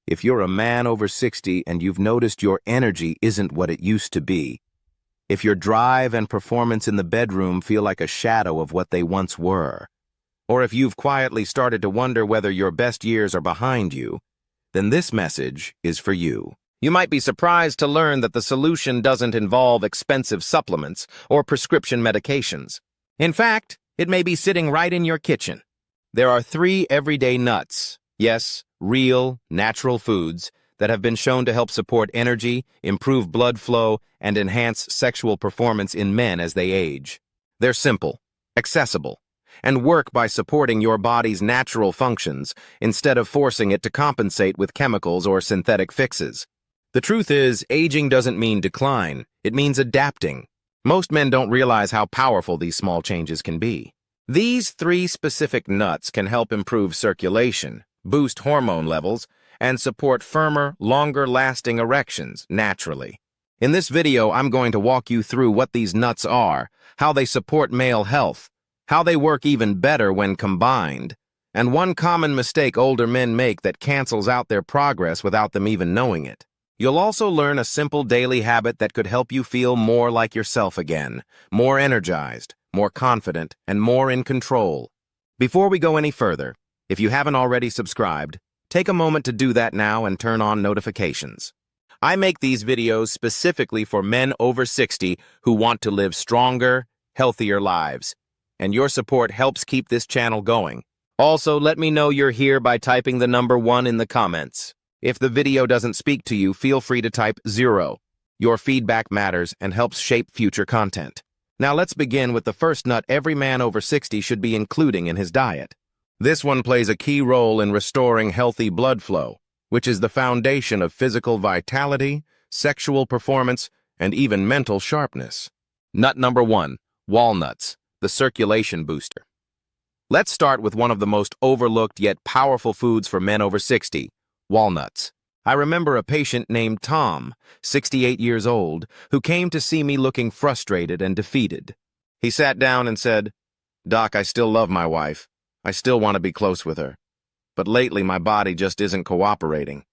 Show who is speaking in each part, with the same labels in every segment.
Speaker 1: If you're a man over 60 and you've noticed your energy isn't what it used to be, if your drive and performance in the bedroom feel like a shadow of what they once were, or if you've quietly started to wonder whether your best years are behind you, then this message is for you. You might be surprised to learn that the solution doesn't involve expensive supplements or prescription medications. In fact, it may be sitting right in your kitchen. There are 3 everyday nuts, yes, real, natural foods, that have been shown to help support energy, improve blood flow, and enhance sexual performance in men as they age. They're simple, accessible, and work by supporting your body's natural functions instead of forcing it to compensate with chemicals or synthetic fixes. The truth is, aging doesn't mean decline, it means adapting. Most men don't realize how powerful these small changes can be. These 3 specific nuts can help improve circulation, boost hormone levels, and support firmer, longer-lasting erections naturally. In this video, I'm going to walk you through what these nuts are, how they support male health, how they work even better when combined, and one common mistake older men make that cancels out their progress without them even knowing it. You'll also learn a simple daily habit that could help you feel more like yourself again, more energized, more confident, and more in control. Before we go any further, if you haven't already subscribed, take a moment to do that now and turn on notifications. I make these videos specifically for men over 60 who want to live stronger, healthier lives, and your support helps keep this channel going. Also, let me know you're here by typing the number 1 in the comments. If the video doesn't speak to you, feel free to type 0. Your feedback matters and helps shape future content. Now let's begin with the first nut every man over 60 should be including in his diet. This one plays a key role in restoring healthy blood flow, which is the foundation of physical vitality, sexual performance, and even mental sharpness. Nut number 1, walnuts, the circulation booster. Let's start with one of the most overlooked yet powerful foods for men over 60, walnuts. I remember a patient named Tom, 68 years old, who came to see me looking frustrated and defeated. He sat down and said, "Doc, I still love my wife. I still want to be close with her. But lately my body just isn't cooperating."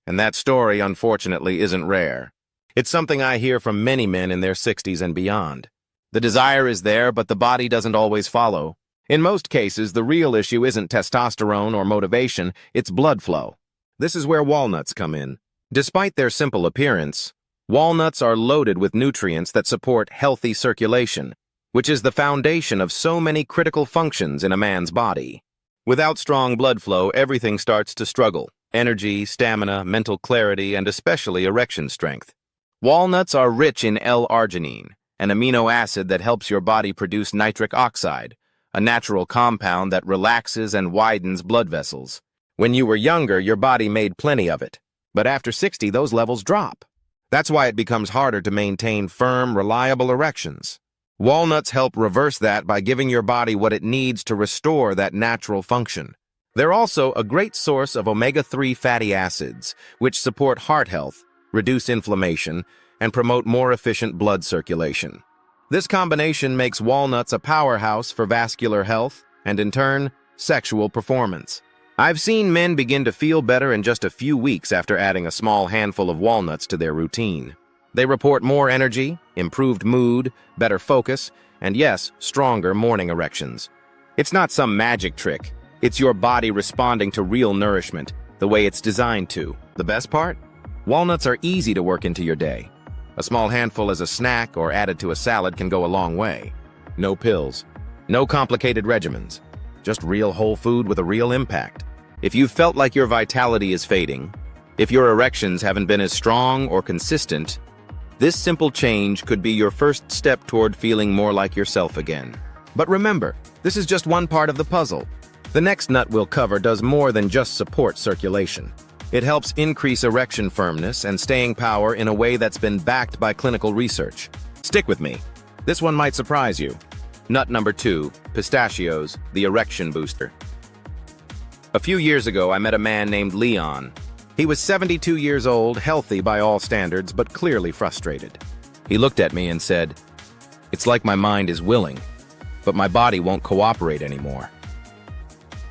Speaker 1: And that story, unfortunately, isn't rare. It's something I hear from many men in their 60s and beyond. The desire is there, but the body doesn't always follow. In most cases, the real issue isn't testosterone or motivation, it's blood flow. This is where walnuts come in. Despite their simple appearance, walnuts are loaded with nutrients that support healthy circulation, which is the foundation of so many critical functions in a man's body. Without strong blood flow, everything starts to struggle: energy, stamina, mental clarity, and especially erection strength. Walnuts are rich in L-arginine, an amino acid that helps your body produce nitric oxide, a natural compound that relaxes and widens blood vessels. When you were younger, your body made plenty of it, but after 60, those levels drop. That's why it becomes harder to maintain firm, reliable erections. Walnuts help reverse that by giving your body what it needs to restore that natural function. They're also a great source of omega-3 fatty acids, which support heart health, reduce inflammation, and promote more efficient blood circulation. This combination makes walnuts a powerhouse for vascular health and, in turn, sexual performance. I've seen men begin to feel better in just a few weeks after adding a small handful of walnuts to their routine. They report more energy, improved mood, better focus, and yes, stronger morning erections. It's not some magic trick. It's your body responding to real nourishment, the way it's designed to. The best part? Walnuts are easy to work into your day. A small handful as a snack or added to a salad can go a long way. No pills, no complicated regimens, just real whole food with a real impact. If you've felt like your vitality is fading, if your erections haven't been as strong or consistent, this simple change could be your first step toward feeling more like yourself again. But remember, this is just one part of the puzzle. The next nut we'll cover does more than just support circulation. It helps increase erection firmness and staying power in a way that's been backed by clinical research. Stick with me. This one might surprise you. Nut number 2, pistachios, the erection booster. A few years ago, I met a man named Leon. He was 72 years old, healthy by all standards, but clearly frustrated. He looked at me and said, "It's like my mind is willing, but my body won't cooperate anymore."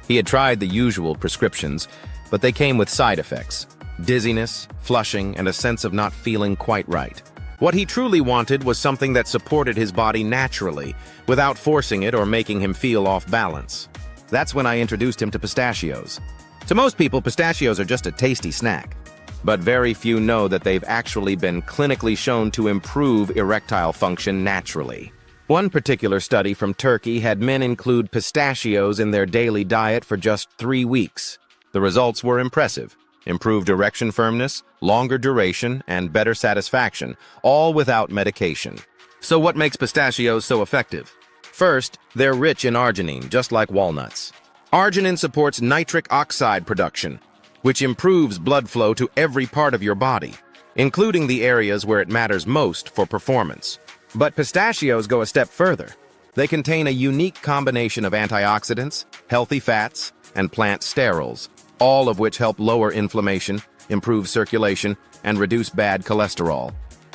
Speaker 1: He had tried the usual prescriptions, but they came with side effects: dizziness, flushing, and a sense of not feeling quite right. What he truly wanted was something that supported his body naturally, without forcing it or making him feel off balance. That's when I introduced him to pistachios. To most people, pistachios are just a tasty snack. But very few know that they've actually been clinically shown to improve erectile function naturally. One particular study from Turkey had men include pistachios in their daily diet for just 3 weeks. The results were impressive: improved erection firmness, longer duration, and better satisfaction, all without medication. So what makes pistachios so effective? First, they're rich in arginine, just like walnuts. Arginine supports nitric oxide production, which improves blood flow to every part of your body, including the areas where it matters most for performance. But pistachios go a step further. They contain a unique combination of antioxidants, healthy fats, and plant sterols, all of which help lower inflammation, improve circulation, and reduce bad cholesterol.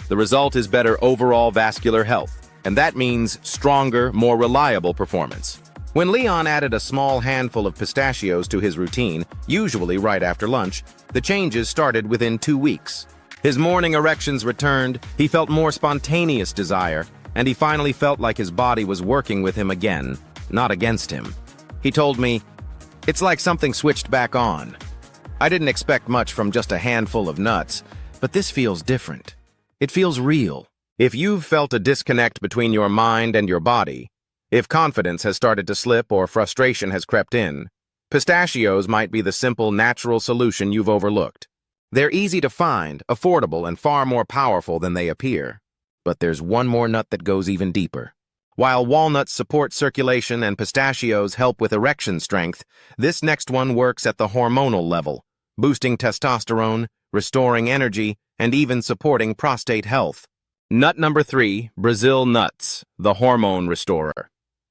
Speaker 1: The result is better overall vascular health, and that means stronger, more reliable performance. When Leon added a small handful of pistachios to his routine, usually right after lunch, the changes started within 2 weeks. His morning erections returned, he felt more spontaneous desire, and he finally felt like his body was working with him again, not against him. He told me, "It's like something switched back on. I didn't expect much from just a handful of nuts, but this feels different. It feels real." If you've felt a disconnect between your mind and your body, if confidence has started to slip or frustration has crept in, pistachios might be the simple, natural solution you've overlooked. They're easy to find, affordable, and far more powerful than they appear. But there's one more nut that goes even deeper. While walnuts support circulation and pistachios help with erection strength, this next one works at the hormonal level, boosting testosterone, restoring energy, and even supporting prostate health. Nut number 3, Brazil nuts, the hormone restorer.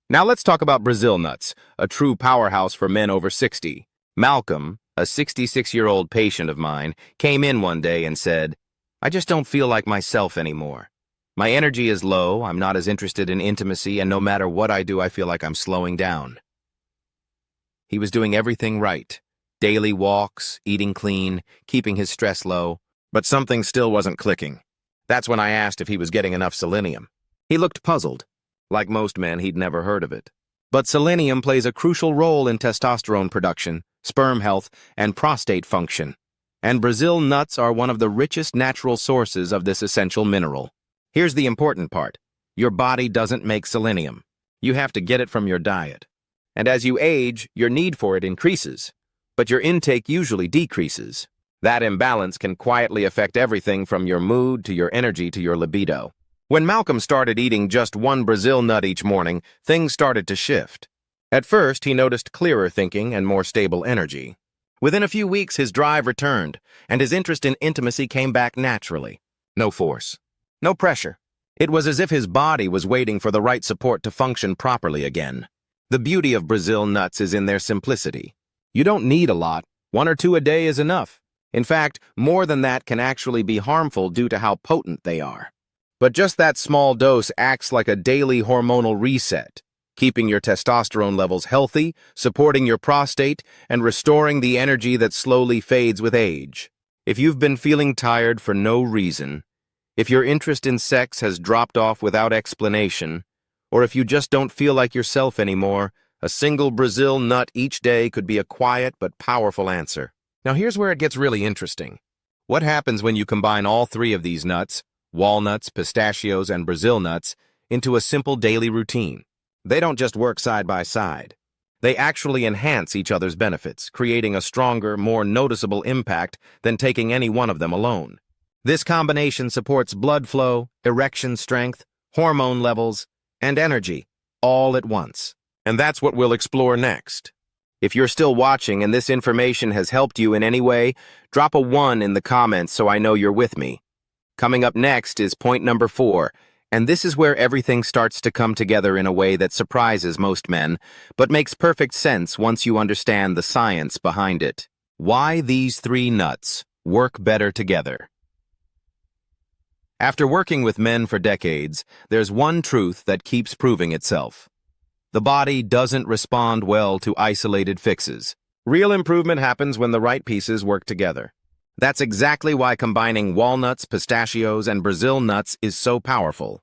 Speaker 1: Now let's talk about Brazil nuts, a true powerhouse for men over 60. Malcolm, a 66-year-old patient of mine, came in one day and said, "I just don't feel like myself anymore. My energy is low, I'm not as interested in intimacy, and no matter what I do, I feel like I'm slowing down." He was doing everything right. Daily walks, eating clean, keeping his stress low, but something still wasn't clicking. That's when I asked if he was getting enough selenium. He looked puzzled. Like most men, he'd never heard of it. But selenium plays a crucial role in testosterone production, sperm health, and prostate function. And Brazil nuts are one of the richest natural sources of this essential mineral. Here's the important part. Your body doesn't make selenium. You have to get it from your diet. And as you age, your need for it increases, but your intake usually decreases. That imbalance can quietly affect everything from your mood to your energy to your libido. When Malcolm started eating just one Brazil nut each morning, things started to shift. At first, he noticed clearer thinking and more stable energy. Within a few weeks, his drive returned, and his interest in intimacy came back naturally. No force. No pressure. It was as if his body was waiting for the right support to function properly again. The beauty of Brazil nuts is in their simplicity. You don't need a lot. 1 or 2 a day is enough. In fact, more than that can actually be harmful due to how potent they are. But just that small dose acts like a daily hormonal reset, keeping your testosterone levels healthy, supporting your prostate, and restoring the energy that slowly fades with age. If you've been feeling tired for no reason, if your interest in sex has dropped off without explanation, or if you just don't feel like yourself anymore, a single Brazil nut each day could be a quiet but powerful answer. Now here's where it gets really interesting. What happens when you combine all 3 of these nuts, walnuts, pistachios, and Brazil nuts, into a simple daily routine? They don't just work side by side. They actually enhance each other's benefits, creating a stronger, more noticeable impact than taking any one of them alone. This combination supports blood flow, erection strength, hormone levels, and energy, all at once. And that's what we'll explore next. If you're still watching and this information has helped you in any way, drop a 1 in the comments so I know you're with me. Coming up next is point number 4, and this is where everything starts to come together in a way that surprises most men, but makes perfect sense once you understand the science behind it. Why these 3 nuts work better together. After working with men for decades, there's one truth that keeps proving itself. The body doesn't respond well to isolated fixes. Real improvement happens when the right pieces work together. That's exactly why combining walnuts, pistachios, and Brazil nuts is so powerful.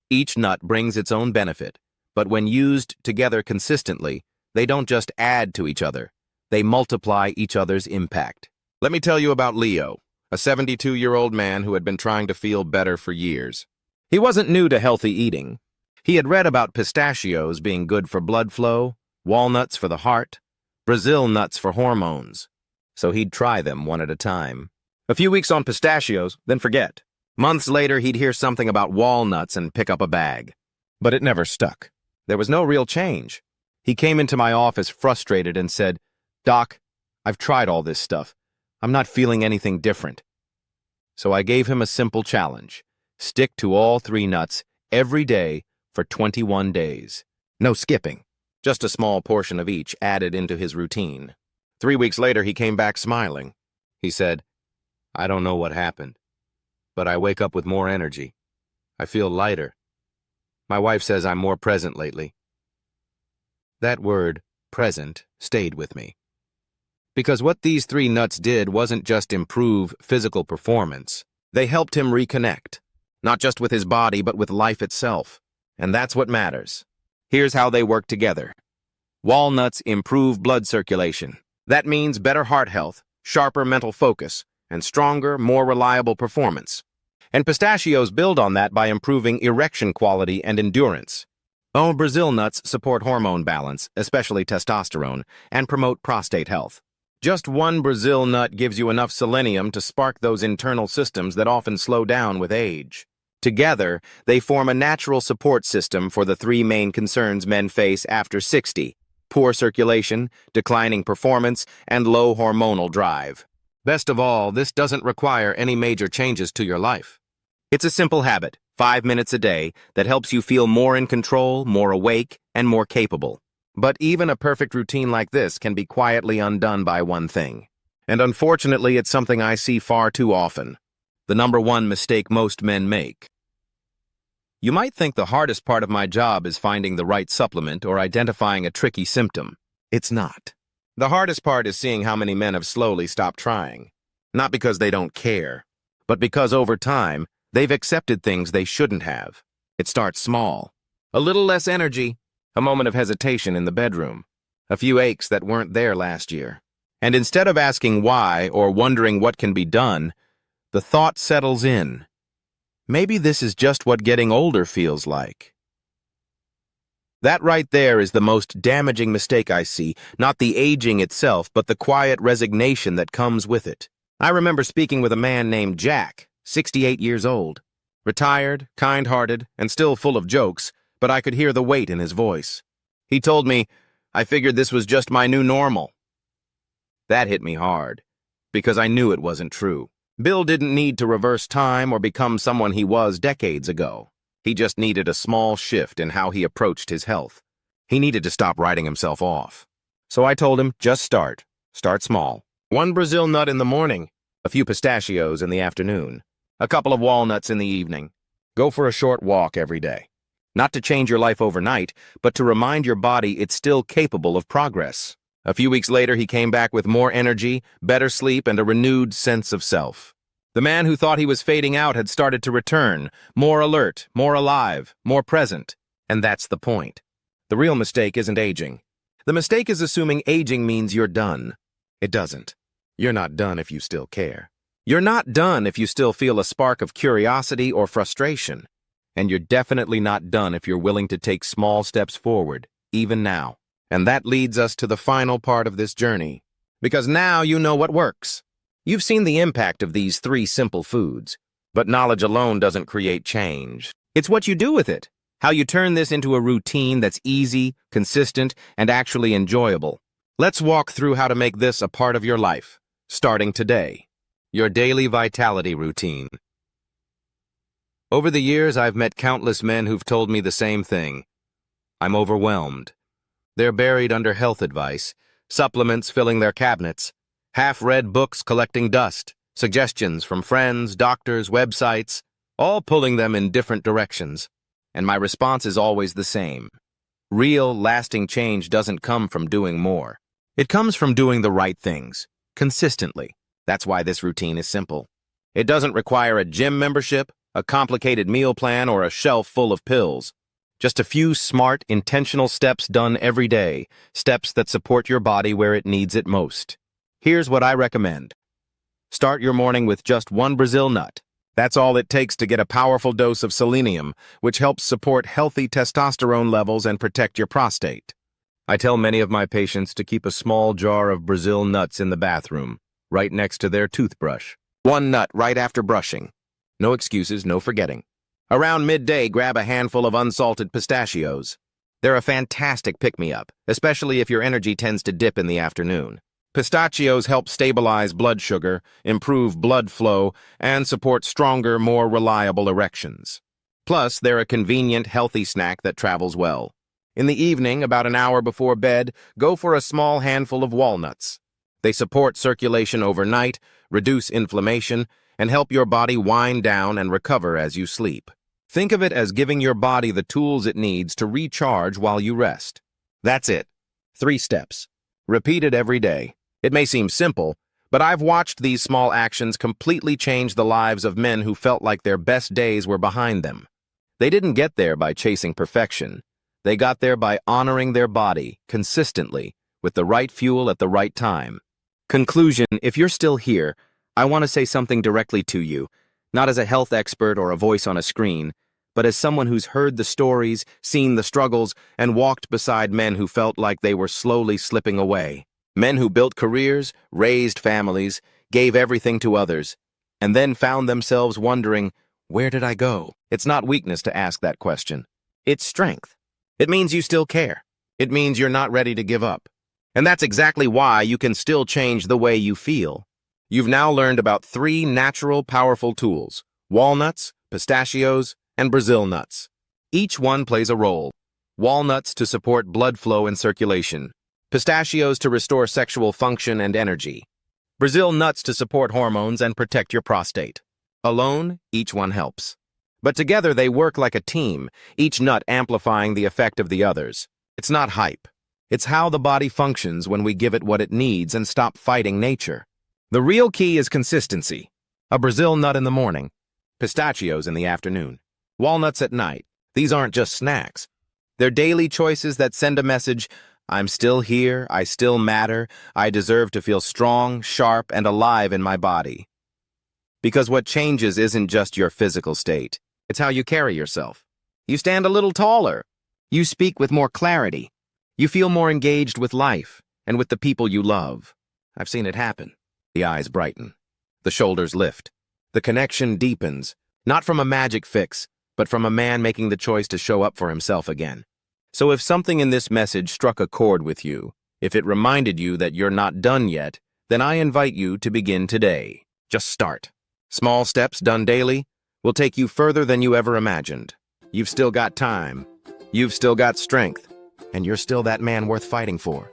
Speaker 1: Each nut brings its own benefit, but when used together consistently, they don't just add to each other, they multiply each other's impact. Let me tell you about Leo, a 72-year-old man who had been trying to feel better for years. He wasn't new to healthy eating. He had read about pistachios being good for blood flow, walnuts for the heart, Brazil nuts for hormones. So he'd try them one at a time. A few weeks on pistachios, then forget. Months later, he'd hear something about walnuts and pick up a bag. But it never stuck. There was no real change. He came into my office frustrated and said, "Doc, I've tried all this stuff. I'm not feeling anything different." So I gave him a simple challenge. Stick to all 3 nuts every day for 21 days. No skipping. Just a small portion of each added into his routine. 3 weeks later, he came back smiling. He said, "I don't know what happened, but I wake up with more energy. I feel lighter. My wife says I'm more present lately." That word, present, stayed with me. Because what these 3 nuts did wasn't just improve physical performance. They helped him reconnect, not just with his body, but with life itself. And that's what matters. Here's how they work together. Walnuts improve blood circulation. That means better heart health, sharper mental focus, and stronger, more reliable performance. And pistachios build on that by improving erection quality and endurance. Brazil nuts support hormone balance, especially testosterone, and promote prostate health. Just one Brazil nut gives you enough selenium to spark those internal systems that often slow down with age. Together, they form a natural support system for the 3 main concerns men face after 60: poor circulation, declining performance, and low hormonal drive. Best of all, this doesn't require any major changes to your life. It's a simple habit, 5 minutes a day, that helps you feel more in control, more awake, and more capable. But even a perfect routine like this can be quietly undone by one thing. And unfortunately, it's something I see far too often. The #1 mistake most men make. You might think the hardest part of my job is finding the right supplement or identifying a tricky symptom. It's not. The hardest part is seeing how many men have slowly stopped trying. Not because they don't care, but because over time, they've accepted things they shouldn't have. It starts small. A little less energy, a moment of hesitation in the bedroom, a few aches that weren't there last year. And instead of asking why or wondering what can be done, the thought settles in. Maybe this is just what getting older feels like. That right there is the most damaging mistake I see, not the aging itself, but the quiet resignation that comes with it. I remember speaking with a man named Jack, 68 years old. Retired, kind-hearted, and still full of jokes, but I could hear the weight in his voice. He told me, "I figured this was just my new normal." That hit me hard, because I knew it wasn't true. Bill didn't need to reverse time or become someone he was decades ago. He just needed a small shift in how he approached his health. He needed to stop writing himself off. So I told him, just start. Start small. 1 Brazil nut in the morning, a few pistachios in the afternoon, a couple of walnuts in the evening. Go for a short walk every day. Not to change your life overnight, but to remind your body it's still capable of progress. A few weeks later, he came back with more energy, better sleep, and a renewed sense of self. The man who thought he was fading out had started to return, more alert, more alive, more present. And that's the point. The real mistake isn't aging. The mistake is assuming aging means you're done. It doesn't. You're not done if you still care. You're not done if you still feel a spark of curiosity or frustration. And you're definitely not done if you're willing to take small steps forward, even now. And that leads us to the final part of this journey. Because now you know what works. You've seen the impact of these 3 simple foods. But knowledge alone doesn't create change. It's what you do with it. How you turn this into a routine that's easy, consistent, and actually enjoyable. Let's walk through how to make this a part of your life, starting today. Your daily vitality routine. Over the years, I've met countless men who've told me the same thing. I'm overwhelmed. They're buried under health advice, supplements filling their cabinets, half-read books collecting dust, suggestions from friends, doctors, websites, all pulling them in different directions. And my response is always the same. Real, lasting change doesn't come from doing more. It comes from doing the right things, consistently. That's why this routine is simple. It doesn't require a gym membership, a complicated meal plan, or a shelf full of pills. Just a few smart, intentional steps done every day, steps that support your body where it needs it most. Here's what I recommend. Start your morning with just one Brazil nut. That's all it takes to get a powerful dose of selenium, which helps support healthy testosterone levels and protect your prostate. I tell many of my patients to keep a small jar of Brazil nuts in the bathroom, right next to their toothbrush. One nut right after brushing. No excuses, no forgetting. Around midday, grab a handful of unsalted pistachios. They're a fantastic pick-me-up, especially if your energy tends to dip in the afternoon. Pistachios help stabilize blood sugar, improve blood flow, and support stronger, more reliable erections. Plus, they're a convenient, healthy snack that travels well. In the evening, about an hour before bed, go for a small handful of walnuts. They support circulation overnight, reduce inflammation, and help your body wind down and recover as you sleep. Think of it as giving your body the tools it needs to recharge while you rest. That's it. 3 steps. Repeat it every day. It may seem simple, but I've watched these small actions completely change the lives of men who felt like their best days were behind them. They didn't get there by chasing perfection. They got there by honoring their body, consistently, with the right fuel at the right time. Conclusion, if you're still here, I want to say something directly to you, not as a health expert or a voice on a screen, but as someone who's heard the stories, seen the struggles, and walked beside men who felt like they were slowly slipping away. Men who built careers, raised families, gave everything to others, and then found themselves wondering, where did I go? It's not weakness to ask that question. It's strength. It means you still care. It means you're not ready to give up. And that's exactly why you can still change the way you feel. You've now learned about 3 natural, powerful tools: walnuts, pistachios, and Brazil nuts. Each one plays a role. Walnuts to support blood flow and circulation. Pistachios to restore sexual function and energy. Brazil nuts to support hormones and protect your prostate. Alone, each one helps. But together they work like a team, each nut amplifying the effect of the others. It's not hype. It's how the body functions when we give it what it needs and stop fighting nature. The real key is consistency. A Brazil nut in the morning, pistachios in the afternoon, walnuts at night. These aren't just snacks. They're daily choices that send a message: I'm still here, I still matter, I deserve to feel strong, sharp, and alive in my body. Because what changes isn't just your physical state, it's how you carry yourself. You stand a little taller. You speak with more clarity. You feel more engaged with life and with the people you love. I've seen it happen. The eyes brighten. The shoulders lift. The connection deepens, not from a magic fix, but from a man making the choice to show up for himself again. So if something in this message struck a chord with you, if it reminded you that you're not done yet, then I invite you to begin today. Just start. Small steps done daily will take you further than you ever imagined. You've still got time. You've still got strength. And you're still that man worth fighting for.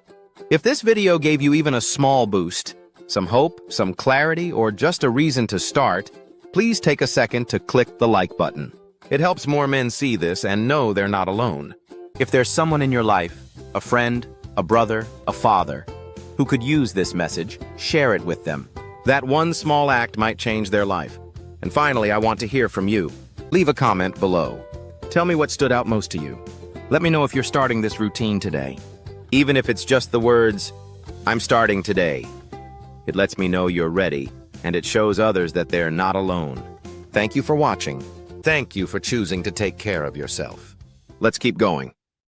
Speaker 1: If this video gave you even a small boost, some hope, some clarity, or just a reason to start, please take a second to click the like button. It helps more men see this and know they're not alone. If there's someone in your life, a friend, a brother, a father, who could use this message, share it with them. That one small act might change their life. And finally, I want to hear from you. Leave a comment below. Tell me what stood out most to you. Let me know if you're starting this routine today. Even if it's just the words, "I'm starting today." It lets me know you're ready, and it shows others that they're not alone. Thank you for watching. Thank you for choosing to take care of yourself. Let's keep going.